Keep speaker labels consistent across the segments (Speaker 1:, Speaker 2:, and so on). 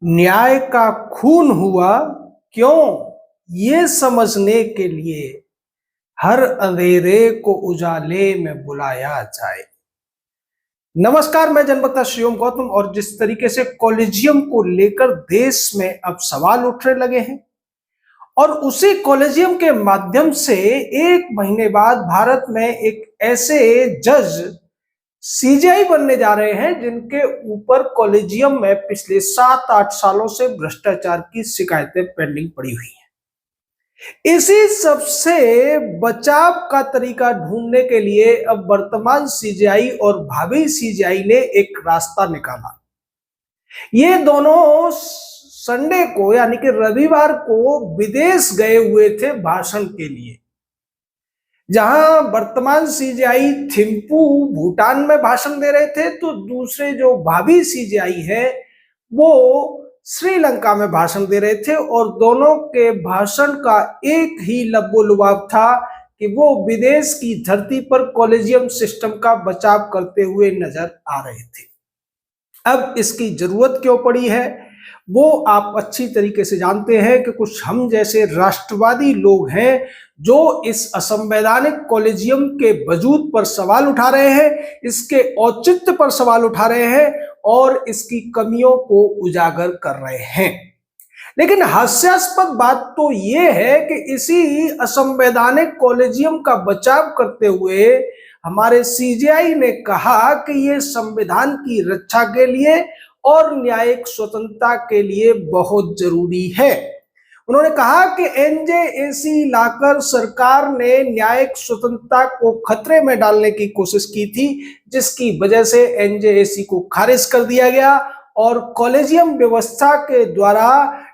Speaker 1: न्याय का खून हुआ क्यों, ये समझने के लिए हर अंधेरे को उजाले में बुलाया जाए। नमस्कार, मैं जनवक्ता शिवम गौतम। और जिस तरीके से कॉलेजियम को लेकर देश में अब सवाल उठने लगे हैं और उसी कॉलेजियम के माध्यम से एक महीने बाद भारत में एक ऐसे जज सीजीआई बनने जा रहे हैं जिनके ऊपर कॉलेजियम में पिछले 7-8 सालों से भ्रष्टाचार की शिकायतें पेंडिंग पड़ी हुई हैं। इसी सबसे बचाव का तरीका ढूंढने के लिए अब वर्तमान सीजीआई और भावी सीजीआई ने एक रास्ता निकाला। ये दोनों संडे को यानी कि रविवार को विदेश गए हुए थे भाषण के लिए, जहां वर्तमान सीजीआई थिम्पू भूटान में भाषण दे रहे थे, तो दूसरे जो भावी सीजीआई है वो श्रीलंका में भाषण दे रहे थे। और दोनों के भाषण का एक ही लबोलुबाब था कि वो विदेश की धरती पर कॉलेजियम सिस्टम का बचाव करते हुए नजर आ रहे थे। अब इसकी जरूरत क्यों पड़ी है वो आप अच्छी तरीके से जानते हैं कि कुछ हम जैसे राष्ट्रवादी लोग हैं जो इस असंवैधानिक कॉलेजियम के वजूद पर सवाल उठा रहे हैं, इसके औचित्य पर सवाल उठा रहे हैं और इसकी कमियों को उजागर कर रहे हैं। लेकिन हास्यास्पद बात तो यह है कि इसी असंवैधानिक कॉलेजियम का बचाव करते हुए हमारे सीजीआई ने कहा कि यह संविधान की रक्षा के लिए और न्यायिक स्वतंत्रता के लिए बहुत जरूरी है। उन्होंने कहा कि एनजेएसी लाकर सरकार ने न्यायिक स्वतंत्रता को खतरे में डालने की कोशिश की थी, जिसकी वजह से एनजेएसी को खारिज कर दिया गया और कॉलेजियम व्यवस्था के द्वारा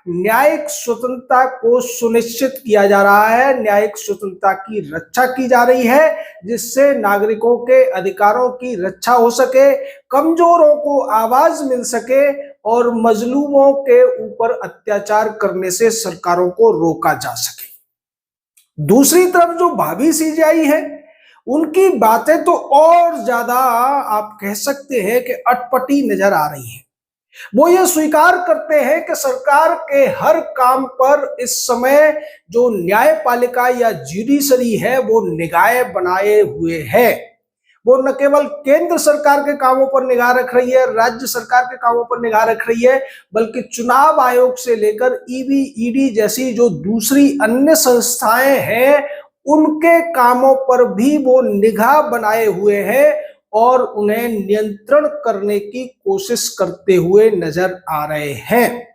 Speaker 1: न्यायिक स्वतंत्रता को सुनिश्चित किया जा रहा है, न्यायिक स्वतंत्रता की रक्षा की जा रही है, जिससे नागरिकों के अधिकारों की रक्षा हो सके, कमजोरों को आवाज मिल सके और मजलूमों के ऊपर अत्याचार करने से सरकारों को रोका जा सके। दूसरी तरफ जो भावी सीजीआई है उनकी बातें तो और ज्यादा आप कह सकते हैं कि अटपटी नजर आ रही है। वो ये स्वीकार करते हैं कि सरकार के हर काम पर इस समय जो न्यायपालिका या जुडिशरी है वो निगाह बनाए हुए है। वो न केवल केंद्र सरकार के कामों पर निगाह रख रही है, राज्य सरकार के कामों पर निगाह रख रही है, बल्कि चुनाव आयोग से लेकर ईबी, ईडी जैसी जो दूसरी अन्य संस्थाएं हैं उनके कामों पर भी वो निगाह बनाए हुए हैं और उन्हें नियंत्रण करने की कोशिश करते हुए नजर आ रहे हैं।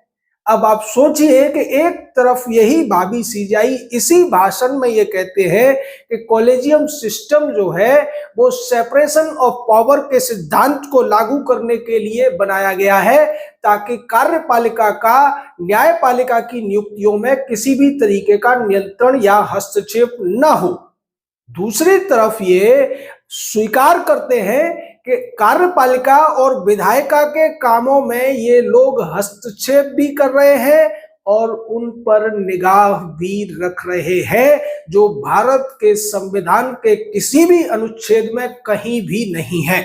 Speaker 1: अब आप सोचिए कि एक तरफ यही भावी सीजीआई इसी भाषण में ये कहते हैं कि कॉलेजियम सिस्टम जो है वो सेपरेशन ऑफ पावर के सिद्धांत को लागू करने के लिए बनाया गया है, ताकि कार्यपालिका का न्यायपालिका की नियुक्तियों में किसी भी तरीके का नियंत्रण या हस्तक्षेप न हो। दूसरी तरफ ये स्वीकार करते हैं कि कार्यपालिका और विधायिका के कामों में ये लोग हस्तक्षेप भी कर रहे हैं और उन पर निगाह भी रख रहे हैं, जो भारत के संविधान के किसी भी अनुच्छेद में कहीं भी नहीं है।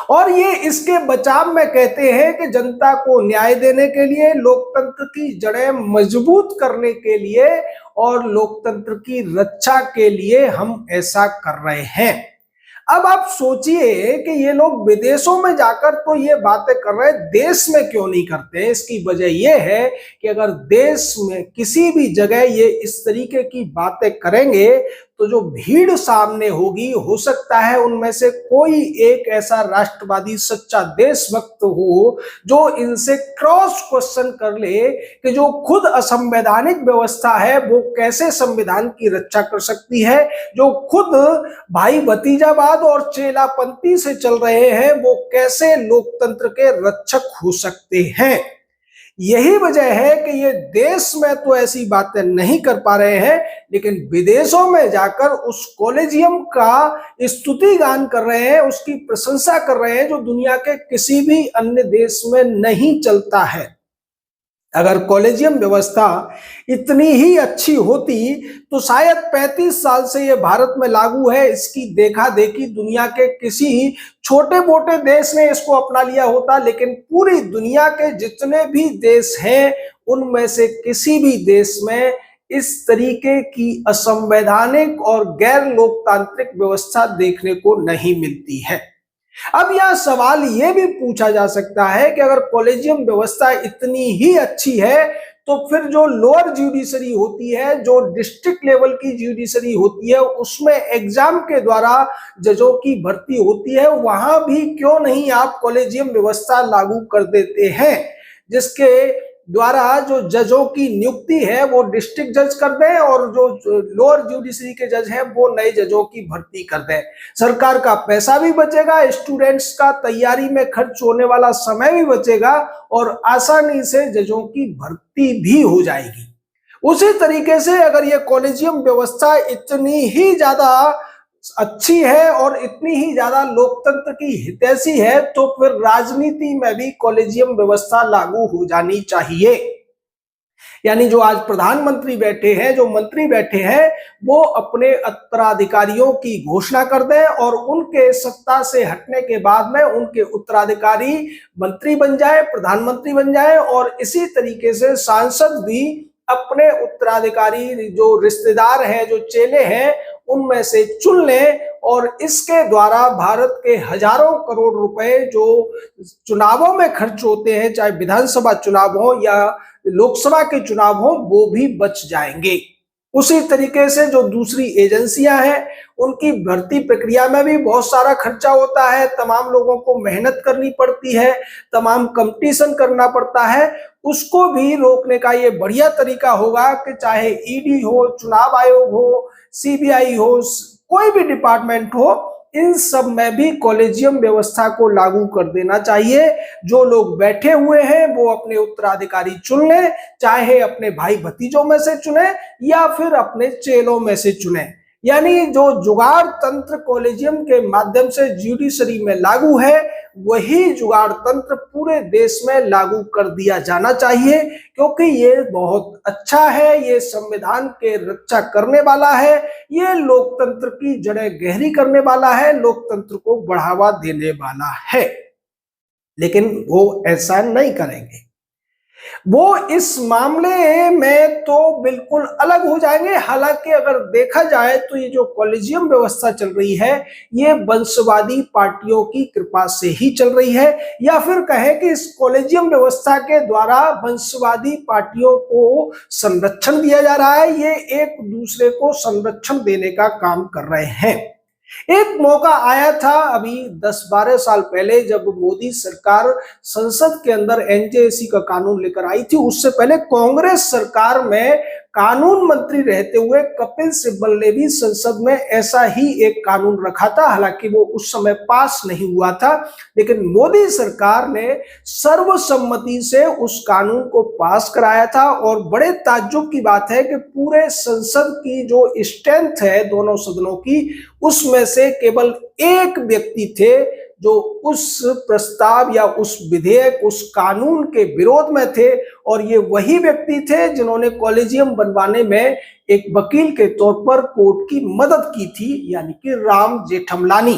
Speaker 1: और ये इसके बचाव में कहते हैं कि जनता को न्याय देने के लिए, लोकतंत्र की जड़ें मजबूत करने के लिए और लोकतंत्र की रक्षा के लिए हम ऐसा कर रहे हैं। अब आप सोचिए कि ये लोग विदेशों में जाकर तो ये बातें कर रहे हैं, देश में क्यों नहीं करते? इसकी वजह यह है कि अगर देश में किसी भी जगह ये इस तरीके की बातें करेंगे तो जो भीड़ सामने होगी, हो सकता है उनमें से कोई एक ऐसा राष्ट्रवादी सच्चा देशभक्त हो जो इनसे क्रॉस क्वेश्चन कर ले कि जो खुद असंवैधानिक व्यवस्था है वो कैसे संविधान की रक्षा कर सकती है, जो खुद भाई भतीजावाद और चेलापंथी से चल रहे हैं वो कैसे लोकतंत्र के रक्षक हो सकते हैं। यही वजह है कि ये देश में तो ऐसी बातें नहीं कर पा रहे हैं, लेकिन विदेशों में जाकर उस कॉलेजियम का स्तुति गान कर रहे हैं, उसकी प्रशंसा कर रहे हैं, जो दुनिया के किसी भी अन्य देश में नहीं चलता है। अगर कॉलेजियम व्यवस्था इतनी ही अच्छी होती तो शायद 35 साल से ये भारत में लागू है, इसकी देखा देखी दुनिया के किसी छोटे मोटे देश ने इसको अपना लिया होता, लेकिन पूरी दुनिया के जितने भी देश हैं उनमें से किसी भी देश में इस तरीके की असंवैधानिक और गैर लोकतांत्रिक व्यवस्था देखने को नहीं मिलती है। अब यह सवाल यह भी पूछा जा सकता है कि अगर कॉलेजियम व्यवस्था इतनी ही अच्छी है तो फिर जो लोअर ज्यूडिशरी होती है, जो डिस्ट्रिक्ट लेवल की ज्यूडिशरी होती है, उसमें एग्जाम के द्वारा जजों की भर्ती होती है, वहां भी क्यों नहीं आप कॉलेजियम व्यवस्था लागू कर देते हैं, जिसके द्वारा जो जजों की नियुक्ति है वो डिस्ट्रिक्ट जज कर दें और जो लोअर ज्यूडिशरी के जज हैं वो नए जजों की भर्ती कर दें। सरकार का पैसा भी बचेगा, स्टूडेंट्स का तैयारी में खर्च होने वाला समय भी बचेगा और आसानी से जजों की भर्ती भी हो जाएगी। उसी तरीके से अगर ये कॉलेजियम व्यवस्था इतनी ही ज्यादा अच्छी है और इतनी ही ज्यादा लोकतंत्र की हितैषी है तो फिर राजनीति में भी कॉलेजियम व्यवस्था लागू हो जानी चाहिए। यानी जो आज प्रधानमंत्री बैठे हैं, जो मंत्री बैठे हैं, वो अपने उत्तराधिकारियों की घोषणा कर दें और उनके सत्ता से हटने के बाद में उनके उत्तराधिकारी मंत्री बन जाए, प्रधानमंत्री बन जाए और इसी तरीके से सांसद भी अपने उत्तराधिकारी जो रिश्तेदार हैं, जो चेले हैं, उनमें से चुन लें और इसके द्वारा भारत के हजारों करोड़ रुपए जो चुनावों में खर्च होते हैं, चाहे विधानसभा चुनाव हो या लोकसभा के चुनाव हो, वो भी बच जाएंगे। उसी तरीके से जो दूसरी एजेंसियां हैं उनकी भर्ती प्रक्रिया में भी बहुत सारा खर्चा होता है, तमाम लोगों को मेहनत करनी पड़ती है, तमाम कंपटीशन करना पड़ता है, उसको भी रोकने का ये बढ़िया तरीका होगा कि चाहे ईडी हो, चुनाव आयोग हो, सीबीआई हो, कोई भी डिपार्टमेंट हो, इन सब में भी कॉलेजियम व्यवस्था को लागू कर देना चाहिए। जो लोग बैठे हुए हैं वो अपने उत्तराधिकारी चुन लें, चाहे अपने भाई भतीजों में से चुने या फिर अपने चेलों में से चुने। यानी जो जुगाड़ तंत्र कॉलेजियम के माध्यम से ज्यूडिशरी में लागू है, वही जुगाड़ तंत्र पूरे देश में लागू कर दिया जाना चाहिए, क्योंकि ये बहुत अच्छा है, ये संविधान के रक्षा करने वाला है, ये लोकतंत्र की जड़ें गहरी करने वाला है, लोकतंत्र को बढ़ावा देने वाला है। लेकिन वो ऐसा नहीं करेंगे, वो इस मामले में तो बिल्कुल अलग हो जाएंगे। हालांकि अगर देखा जाए तो ये जो कॉलेजियम व्यवस्था चल रही है ये वंशवादी पार्टियों की कृपा से ही चल रही है, या फिर कहें कि इस कॉलेजियम व्यवस्था के द्वारा वंशवादी पार्टियों को संरक्षण दिया जा रहा है, ये एक दूसरे को संरक्षण देने का काम कर रहे हैं। एक मौका आया था अभी 10-12 साल पहले जब मोदी सरकार संसद के अंदर एनजेसी का कानून लेकर आई थी। उससे पहले कांग्रेस सरकार में कानून मंत्री रहते हुए कपिल सिब्बल ने भी संसद में ऐसा ही एक कानून रखा था। हालांकि वो उस समय पास नहीं हुआ था, लेकिन मोदी सरकार ने सर्वसम्मति से उस कानून को पास कराया था। और बड़े ताज्जुब की बात है कि पूरे संसद की जो स्ट्रेंथ है दोनों सदनों की, उसमें से केवल एक व्यक्ति थे जो उस प्रस्ताव या उस विधेयक, उस कानून के विरोध में थे, और ये वही व्यक्ति थे जिन्होंने कॉलेजियम बनवाने में एक वकील के तौर पर कोर्ट की मदद की थी, यानी कि राम जेठमलानी।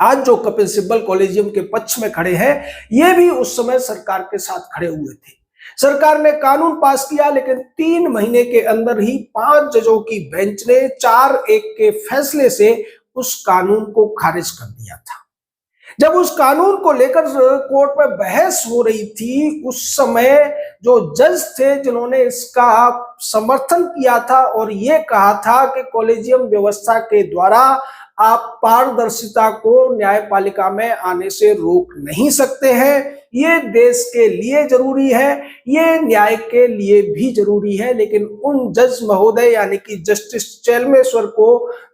Speaker 1: आज जो कपिल सिब्बल कॉलेजियम के पक्ष में खड़े हैं, ये भी उस समय सरकार के साथ खड़े हुए थे। सरकार ने कानून पास किया, लेकिन 3 महीने के अंदर ही 5 जजों की बेंच ने 4-1 के फैसले से उस कानून को खारिज कर दिया था। जब उस कानून को लेकर कोर्ट में बहस हो रही थी, उस समय जो जज थे जिन्होंने इसका समर्थन किया था और ये कहा था कि कॉलेजियम व्यवस्था के द्वारा आप पारदर्शिता को न्यायपालिका में आने से रोक नहीं सकते हैं, ये देश के लिए जरूरी है, ये न्याय के लिए भी जरूरी है। लेकिन उन जज महोदय यानी कि जस्टिस चेलमेश्वर को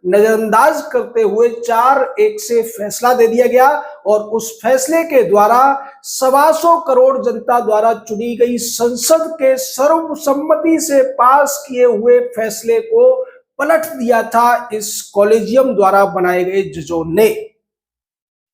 Speaker 1: नजरअंदाज करते हुए 4-1 से फैसला दे दिया गया और उस फैसले के द्वारा 125 करोड़ जनता द्वारा चुनी गई संसद के सर्वसम्मति से पास किए हुए फैसले को पलट दिया था इस कॉलेजियम द्वारा बनाए गए जजों ने।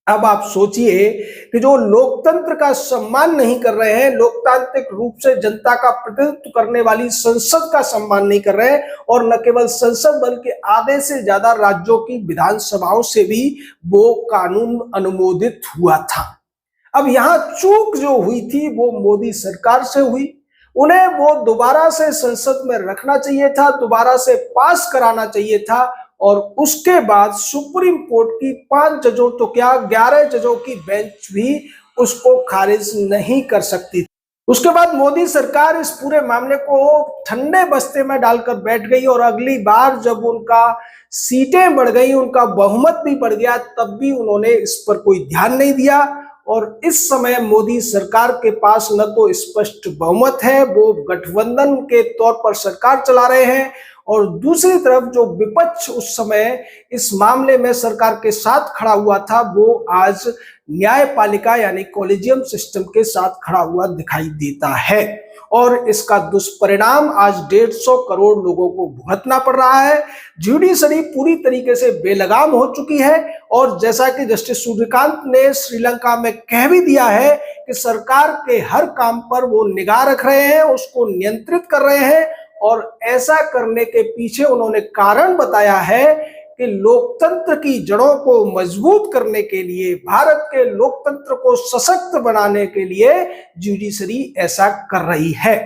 Speaker 1: अब आप सोचिए कि जो लोकतंत्र का सम्मान नहीं कर रहे हैं, लोकतांत्रिक रूप से जनता का प्रतिनिधित्व करने वाली संसद का सम्मान नहीं कर रहे हैं, और न केवल संसद बल्कि आधे से ज्यादा राज्यों की विधानसभाओं से भी वो कानून अनुमोदित हुआ था। अब यहां चूक जो हुई थी वो मोदी सरकार से हुई। उन्हें वो दोबारा से संसद में रखना चाहिए था, दोबारा से पास कराना चाहिए था, और उसके बाद सुप्रीम कोर्ट की 5 जजों तो क्या 11 जजों की बेंच भी उसको खारिज नहीं कर सकती थी। उसके बाद मोदी सरकार इस पूरे मामले को ठंडे बस्ते में डालकर बैठ गई, और अगली बार जब उनका सीटें बढ़ गई, उनका बहुमत भी बढ़ गया, तब भी उन्होंने इस पर कोई ध्यान नहीं दिया। और इस समय मोदी सरकार के पास न तो स्पष्ट बहुमत है, वो गठबंधन के तौर पर सरकार चला रहे हैं, और दूसरी तरफ जो विपक्ष उस समय इस मामले में सरकार के साथ खड़ा हुआ था, वो आज न्यायपालिका यानी कॉलेजियम सिस्टम के साथ खड़ा हुआ दिखाई देता है। और इसका दुष्परिणाम आज 150 करोड़ लोगों को भुगतना पड़ रहा है। जुडिशरी पूरी तरीके से बेलगाम हो चुकी है, और जैसा कि जस्टिस सूर्यकांत ने श्रीलंका में कह भी दिया है कि सरकार के हर काम पर वो निगाह रख रहे हैं, उसको नियंत्रित कर रहे हैं, और ऐसा करने के पीछे उन्होंने कारण बताया है कि लोकतंत्र की जड़ों को मजबूत करने के लिए, भारत के लोकतंत्र को सशक्त बनाने के लिए जुडिशरी ऐसा कर रही है।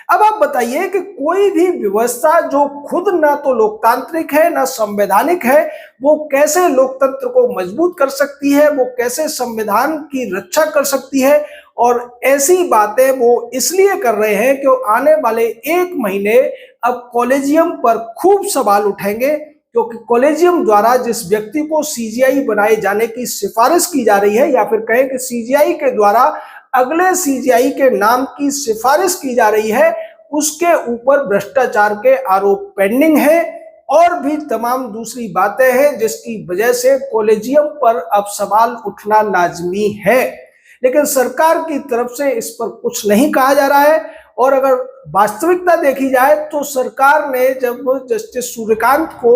Speaker 1: अब आप बताइए कि कोई भी व्यवस्था जो खुद ना तो लोकतांत्रिक है ना संवैधानिक है, वो कैसे लोकतंत्र को मजबूत कर सकती है, वो कैसे संविधान की रक्षा कर सकती है। और ऐसी बातें वो इसलिए कर रहे हैं कि आने वाले 1 महीने अब कॉलेजियम पर खूब सवाल उठेंगे, क्योंकि कॉलेजियम द्वारा जिस व्यक्ति को सीजीआई बनाए जाने की सिफारिश की जा रही है, या फिर कहें कि सीजीआई के द्वारा अगले सीजीआई के नाम की सिफारिश की जा रही है, उसके ऊपर भ्रष्टाचार के आरोप पेंडिंग है, और भी तमाम दूसरी बातें हैं जिसकी वजह से कॉलेजियम पर अब सवाल उठना लाजमी है। लेकिन सरकार की तरफ से इस पर कुछ नहीं कहा जा रहा है। और अगर वास्तविकता देखी जाए तो सरकार ने जब जस्टिस सूर्यकांत को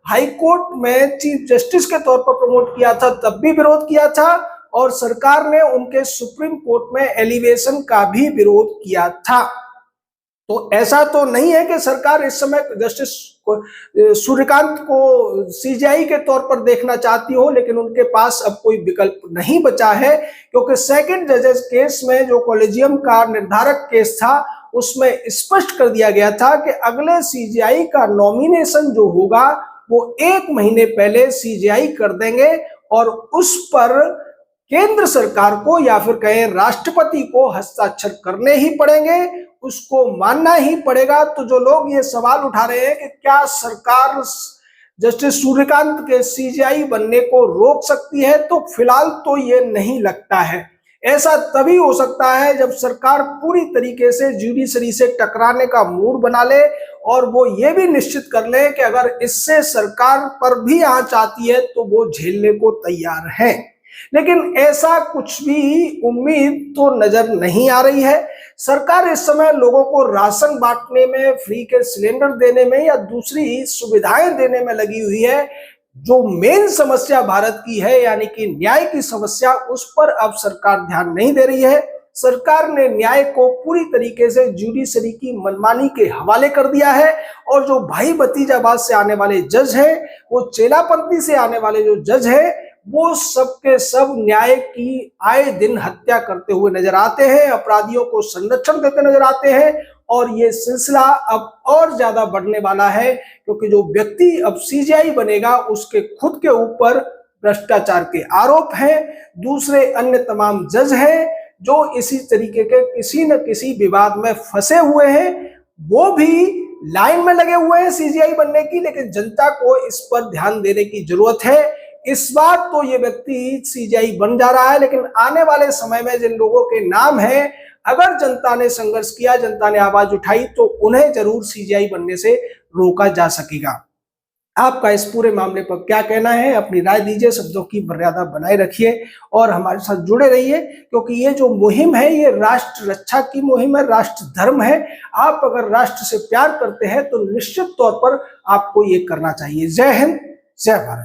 Speaker 1: हाई कोर्ट में चीफ जस्टिस के तौर पर प्रमोट किया था, तब भी विरोध किया था, और सरकार ने उनके सुप्रीम कोर्ट में एलिवेशन का भी विरोध किया था। तो ऐसा तो नहीं है कि सरकार इस समय जस्टिस सूर्यकांत को सीजीआई के तौर पर देखना चाहती हो, लेकिन उनके पास अब कोई विकल्प नहीं बचा है, क्योंकि सेकंड जजेस केस में जो कॉलेजियम का निर्धारक केस था, उसमें स्पष्ट कर दिया गया था कि अगले सीजीआई का नॉमिनेशन जो होगा वो 1 महीने पहले सीजीआई कर देंगे, और उस पर केंद्र सरकार को या फिर कहें राष्ट्रपति को हस्ताक्षर करने ही पड़ेंगे, उसको मानना ही पड़ेगा। तो जो लोग ये सवाल उठा रहे हैं कि क्या सरकार जस्टिस सूर्यकांत के सीजीआई बनने को रोक सकती है, तो फिलहाल तो ये नहीं लगता है। ऐसा तभी हो सकता है जब सरकार पूरी तरीके से जुडिशरी से टकराने का मूड बना ले, और वो ये भी निश्चित कर ले कि अगर इससे सरकार पर भी आंच आती है तो वो झेलने को तैयार है। लेकिन ऐसा कुछ भी उम्मीद तो नजर नहीं आ रही है। सरकार इस समय लोगों को राशन बांटने में, फ्री के सिलेंडर देने में, या दूसरी सुविधाएं देने में लगी हुई है। जो मेन समस्या भारत की है, यानी कि न्याय की समस्या, उस पर अब सरकार ध्यान नहीं दे रही है। सरकार ने न्याय को पूरी तरीके से जुडिशरी की मनमानी के हवाले कर दिया है, और जो भाई भतीजावाद से आने वाले जज हैं, वो चेलापंथी से आने वाले जो जज हैं, वो सब के सब न्याय की आए दिन हत्या करते हुए नजर आते हैं, अपराधियों को संरक्षण देते नजर आते हैं। और ये सिलसिला अब और ज्यादा बढ़ने वाला है, क्योंकि जो व्यक्ति अब सीजीआई बनेगा उसके खुद के ऊपर भ्रष्टाचार के आरोप हैं, दूसरे अन्य तमाम जज हैं जो इसी तरीके के किसी न किसी विवाद में फंसे हुए हैं, वो भी लाइन में लगे हुए हैं सीजीआई बनने की। लेकिन जनता को इस पर ध्यान देने की जरूरत है। इस बार तो ये व्यक्ति सीजीआई बन जा रहा है, लेकिन आने वाले समय में जिन लोगों के नाम हैं, अगर जनता ने संघर्ष किया, जनता ने आवाज उठाई, तो उन्हें जरूर सीजीआई बनने से रोका जा सकेगा। आपका इस पूरे मामले पर क्या कहना है? अपनी राय दीजिए, शब्दों की मर्यादा बनाए रखिए और हमारे साथ जुड़े रहिए, क्योंकि ये जो मुहिम है ये राष्ट्र रक्षा की मुहिम है, राष्ट्र धर्म है। आप अगर राष्ट्र से प्यार करते हैं तो निश्चित तौर पर आपको ये करना चाहिए। जय हिंद, जय भारत।